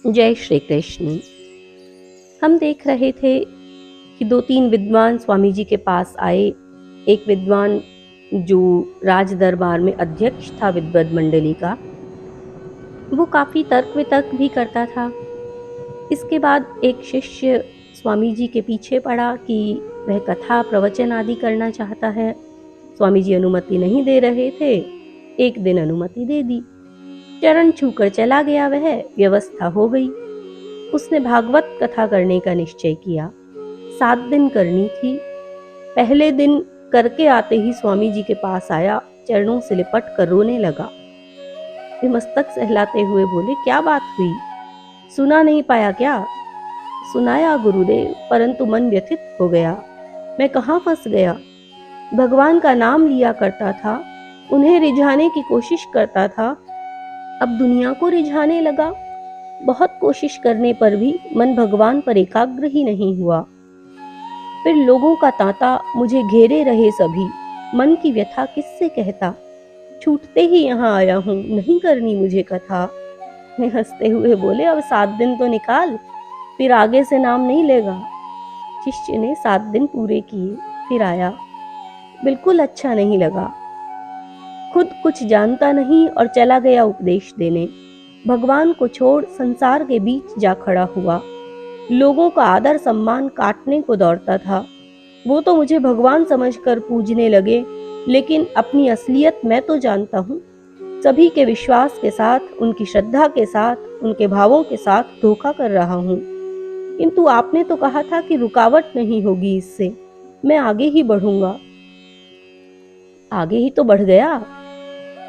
जय श्री कृष्ण। हम देख रहे थे कि दो तीन विद्वान स्वामी जी के पास आए। एक विद्वान जो राज दरबार में अध्यक्ष था विद्वत मंडली का, वो काफी तर्क वितर्क भी करता था। इसके बाद एक शिष्य स्वामी जी के पीछे पड़ा कि वह कथा प्रवचन आदि करना चाहता है। स्वामी जी अनुमति नहीं दे रहे थे। एक दिन अनुमति दे दी, चरण छूकर चला गया। वह व्यवस्था हो गई। उसने भागवत कथा करने का निश्चय किया। 7 दिन करनी थी। पहले दिन करके आते ही स्वामी जी के पास आया, चरणों से लिपट कर रोने लगा। वे मस्तक सहलाते हुए बोले, क्या बात हुई? सुना नहीं पाया क्या? सुनाया गुरुदेव, परंतु मन व्यथित हो गया। मैं कहाँ फंस गया? भगवान का नाम लिया करता था, उन्हें रिझाने की कोशिश करता था, अब दुनिया को रिझाने लगा। बहुत कोशिश करने पर भी मन भगवान पर एकाग्र ही नहीं हुआ। फिर लोगों का तांता मुझे घेरे रहे सभी, मन की व्यथा किससे कहता। छूटते ही यहाँ आया हूँ, नहीं करनी मुझे कथा। मैं हंसते हुए बोले, अब 7 दिन तो निकाल, फिर आगे से नाम नहीं लेगा। शिष्य ने 7 दिन पूरे किए, फिर आया। बिल्कुल अच्छा नहीं लगा। खुद कुछ जानता नहीं और चला गया उपदेश देने। भगवान को छोड़ संसार के बीच जा खड़ा हुआ। लोगों का आदर सम्मान काटने को दौड़ता था। वो तो मुझे भगवान समझकर पूजने लगे, लेकिन अपनी असलियत मैं तो जानता हूँ। सभी के विश्वास के साथ, उनकी श्रद्धा के साथ, उनके भावों के साथ धोखा कर रहा हूँ। किंतु आपने तो कहा था कि रुकावट नहीं होगी इससे, मैं आगे ही बढ़ूंगा। आगे ही तो बढ़ गया।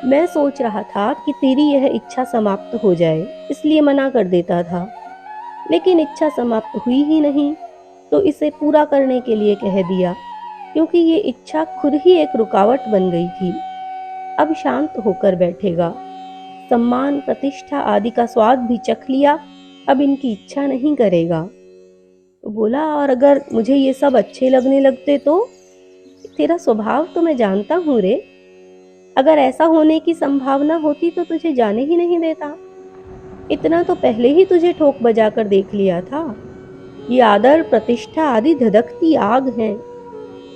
मैं सोच रहा था कि तेरी यह इच्छा समाप्त हो जाए, इसलिए मना कर देता था, लेकिन इच्छा समाप्त हुई ही नहीं, तो इसे पूरा करने के लिए कह दिया, क्योंकि ये इच्छा खुद ही एक रुकावट बन गई थी। अब शांत होकर बैठेगा। सम्मान प्रतिष्ठा आदि का स्वाद भी चख लिया, अब इनकी इच्छा नहीं करेगा। बोला, और अगर मुझे ये सब अच्छे लगने लगते तो? तेरा स्वभाव तो मैं जानता हूँ रे। अगर ऐसा होने की संभावना होती तो तुझे जाने ही नहीं देता। इतना तो पहले ही तुझे ठोक बजा कर देख लिया था। ये आदर प्रतिष्ठा आदि धधकती आग हैं,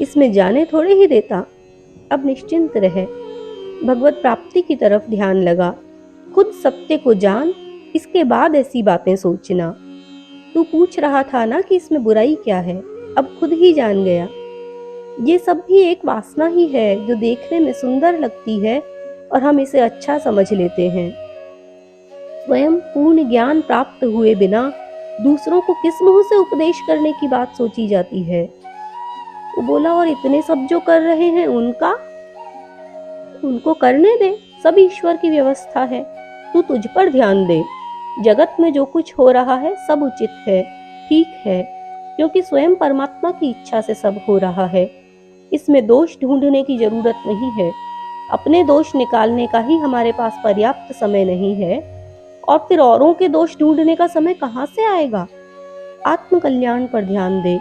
इसमें जाने थोड़े ही देता। अब निश्चिंत रहे। भगवत प्राप्ति की तरफ ध्यान लगा। खुद सत्य को जान, इसके बाद ऐसी बातें सोचना। तू पूछ रहा था ना कि इसमें बुराई क्या है, अब खुद ही जान गया। ये सब भी एक वासना ही है जो देखने में सुंदर लगती है और हम इसे अच्छा समझ लेते हैं। स्वयं पूर्ण ज्ञान प्राप्त हुए बिना दूसरों को किस मुंह से उपदेश करने की बात सोची जाती है? वो बोला, और इतने सब जो कर रहे हैं उनको करने दे, सब ईश्वर की व्यवस्था है। तू तुझ पर ध्यान दे। जगत में जो कुछ हो रहा है सब उचित है, ठीक है, क्योंकि स्वयं परमात्मा की इच्छा से सब हो रहा है। इसमें दोष ढूंढने की जरूरत नहीं है। अपने दोष निकालने का ही हमारे पास पर्याप्त समय नहीं है, और फिर औरों के दोष ढूंढने का समय कहाँ से आएगा? आत्म कल्याण पर ध्यान दे,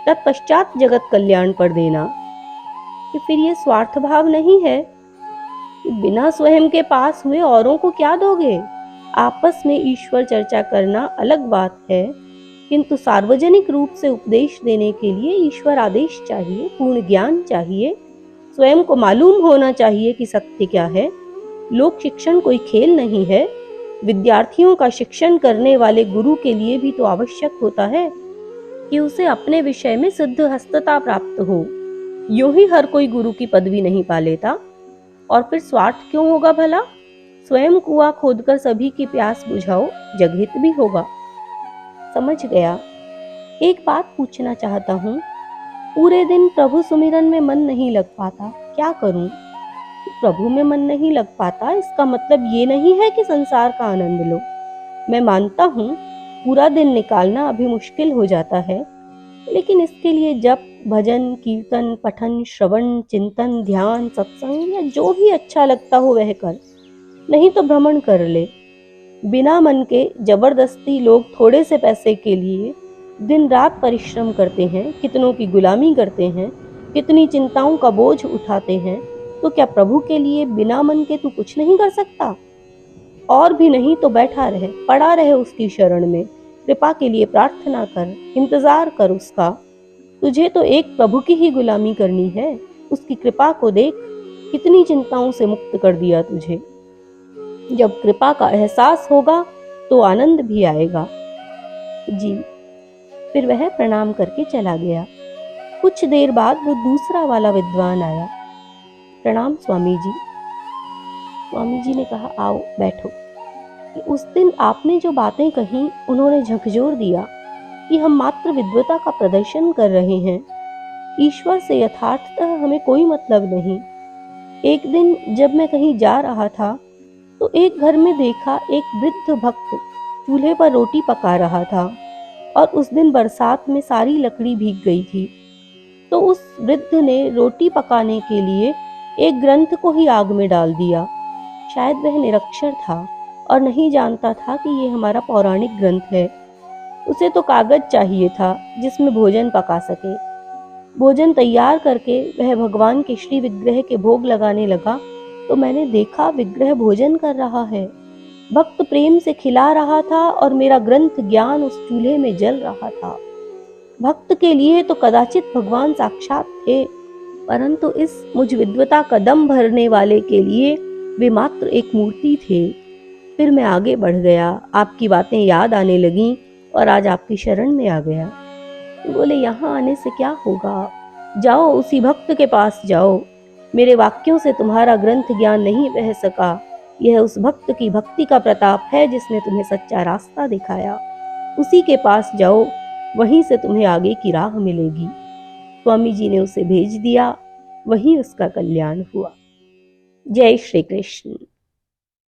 तत्पश्चात जगत कल्याण पर देना। कि फिर ये स्वार्थ भाव नहीं है कि बिना स्वयं के पास हुए औरों को क्या दोगे? आपस में ईश्वर चर्चा करना अलग बात है, किंतु सार्वजनिक रूप से उपदेश देने के लिए ईश्वर आदेश चाहिए, पूर्ण ज्ञान चाहिए, स्वयं को मालूम होना चाहिए कि सत्य क्या है। लोक शिक्षण कोई खेल नहीं है। विद्यार्थियों का शिक्षण करने वाले गुरु के लिए भी तो आवश्यक होता है कि उसे अपने विषय में सिद्ध हस्तता प्राप्त हो। यूं ही हर कोई गुरु की पदवी नहीं पा लेता। और फिर स्वार्थ क्यों होगा भला? स्वयं कुआं खोदकर सभी की प्यास बुझाओ, जगहित भी होगा। समझ गया। एक बात पूछना चाहता हूँ, पूरे दिन प्रभु सुमिरन में मन नहीं लग पाता, क्या करूं? प्रभु में मन नहीं लग पाता, इसका मतलब ये नहीं है कि संसार का आनंद लो। मैं मानता हूँ पूरा दिन निकालना अभी मुश्किल हो जाता है, लेकिन इसके लिए जप, भजन, कीर्तन, पठन, श्रवण, चिंतन, ध्यान, सत्संग या जो भी अच्छा लगता हो वह कर, नहीं तो भ्रमण कर ले। बिना मन के जबरदस्ती लोग थोड़े से पैसे के लिए दिन रात परिश्रम करते हैं, कितनों की गुलामी करते हैं, कितनी चिंताओं का बोझ उठाते हैं। तो क्या प्रभु के लिए बिना मन के तू कुछ नहीं कर सकता? और भी नहीं तो बैठा रहे, पड़ा रहे उसकी शरण में, कृपा के लिए प्रार्थना कर, इंतजार कर उसका। तुझे तो एक प्रभु की ही गुलामी करनी है। उसकी कृपा को देख, कितनी चिंताओं से मुक्त कर दिया तुझे। जब कृपा का एहसास होगा तो आनंद भी आएगा। जी। फिर वह प्रणाम करके चला गया। कुछ देर बाद वो दूसरा वाला विद्वान आया। प्रणाम स्वामी जी। स्वामी जी ने कहा, आओ बैठो। कि उस दिन आपने जो बातें कही उन्होंने झकझोर दिया कि हम मात्र विद्वता का प्रदर्शन कर रहे हैं। ईश्वर से यथार्थतः हमें कोई मतलब नहीं। एक दिन जब मैं कहीं जा रहा था तो एक घर में देखा एक वृद्ध भक्त चूल्हे पर रोटी पका रहा था और उस दिन बरसात में सारी लकड़ी भीग गई थी। तो उस वृद्ध ने रोटी पकाने के लिए एक ग्रंथ को ही आग में डाल दिया। शायद वह निरक्षर था और नहीं जानता था कि ये हमारा पौराणिक ग्रंथ है। उसे तो कागज चाहिए था जिसमें भोजन पका सके। भोजन तैयार करके वह भगवान के श्री विग्रह के भोग लगाने लगा तो मैंने देखा विग्रह भोजन कर रहा है। भक्त प्रेम से खिला रहा था और मेरा ग्रंथ ज्ञान उस चूल्हे में जल रहा था। भक्त के लिए तो कदाचित भगवान साक्षात थे, परंतु इस मुझ विद्वता का दम भरने वाले के लिए वे मात्र एक मूर्ति थे। फिर मैं आगे बढ़ गया, आपकी बातें याद आने लगीं और आज आपकी शरण में आ गया। बोले, यहाँ आने से क्या होगा, जाओ उसी भक्त के पास जाओ। मेरे वाक्यों से तुम्हारा ग्रंथ ज्ञान नहीं बह सका। यह उस भक्त की भक्ति का प्रताप है जिसने तुम्हें सच्चा रास्ता दिखाया। उसी के पास जाओ, वहीं से तुम्हें आगे की राह मिलेगी। स्वामी जी ने उसे भेज दिया, वहीं उसका कल्याण हुआ। जय श्री कृष्ण।